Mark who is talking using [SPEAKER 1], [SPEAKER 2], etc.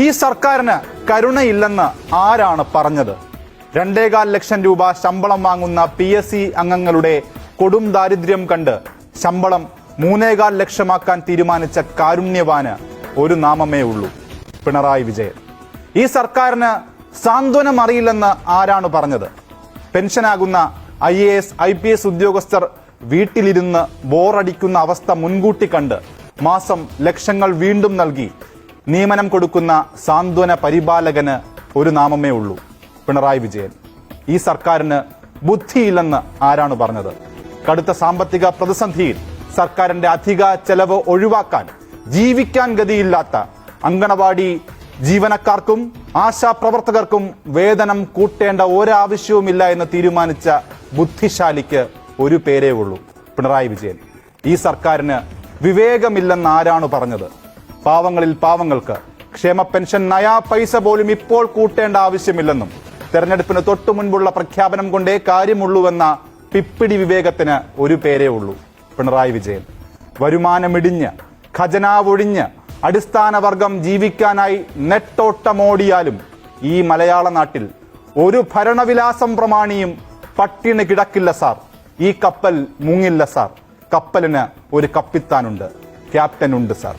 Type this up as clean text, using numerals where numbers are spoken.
[SPEAKER 1] ഈ സർക്കാരിന് കരുണയില്ലെന്ന് ആരാണ് പറഞ്ഞത്? 2.25 ലക്ഷം രൂപ ശമ്പളം വാങ്ങുന്ന PSC അംഗങ്ങളുടെ കൊടും ദാരിദ്ര്യം കണ്ട് ശമ്പളം 3.25 ലക്ഷമാക്കാൻ തീരുമാനിച്ച കാരുണ്യവാന് ഒരു നാമമേ ഉള്ളൂ, പിണറായി വിജയൻ. ഈ സർക്കാരിന് സാന്ത്വനം അറിയില്ലെന്ന് ആരാണ് പറഞ്ഞത്? പെൻഷനാകുന്ന IAS IPS ഉദ്യോഗസ്ഥർ വീട്ടിലിരുന്ന് ബോറടിക്കുന്ന അവസ്ഥ മുൻകൂട്ടി കണ്ട് മാസം ലക്ഷങ്ങൾ വീണ്ടും നൽകി നിയമനം കൊടുക്കുന്ന സാന്ത്വന പരിപാലകന് ഒരു നാമമേ ഉള്ളൂ, പിണറായി വിജയൻ. ഈ സർക്കാരിന് ബുദ്ധിയില്ലെന്ന് ആരാണ് പറഞ്ഞത്? കടുത്ത സാമ്പത്തിക പ്രതിസന്ധിയിൽ സർക്കാരിന്റെ അധിക ചെലവ് ഒഴിവാക്കാൻ ജീവിക്കാൻ ഗതിയില്ലാത്ത അങ്കണവാടി ജീവനക്കാർക്കും ആശാപ്രവർത്തകർക്കും വേതനം കൂട്ടേണ്ട ഒരാവശ്യവുമില്ല എന്ന് തീരുമാനിച്ച ബുദ്ധിശാലിക്ക് ഒരു പേരേ ഉള്ളൂ, പിണറായി വിജയൻ. ഈ സർക്കാരിന് വിവേകമില്ലെന്ന് ആരാണ് പറഞ്ഞത്? പാവങ്ങളിൽ പാവങ്ങൾക്ക് ക്ഷേമ പെൻഷൻ നയാ പൈസ പോലും ഇപ്പോൾ കൂട്ടേണ്ട ആവശ്യമില്ലെന്നും തെരഞ്ഞെടുപ്പിന് തൊട്ടു മുൻപുള്ള പ്രഖ്യാപനം കൊണ്ടേ കാര്യമുള്ളൂവെന്ന പിപ്പിടി വിവേകത്തിന് ഒരു പേരേ ഉള്ളൂ, പിണറായി വിജയൻ. വരുമാനമിടിഞ്ഞ് ഖജനാവൊഴിഞ്ഞ് അടിസ്ഥാന വർഗം ജീവിക്കാനായി നെട്ടോട്ടമോടിയാലും ഈ മലയാള നാട്ടിൽ ഒരു ഭരണവിലാസം പ്രമാണിയും പട്ടിണി കിടക്കില്ല സാർ. ഈ കപ്പൽ മുങ്ങില്ല സാർ. കപ്പലിന് ഒരു കപ്പിത്താനുണ്ട്, ക്യാപ്റ്റൻ ഉണ്ട് സാർ.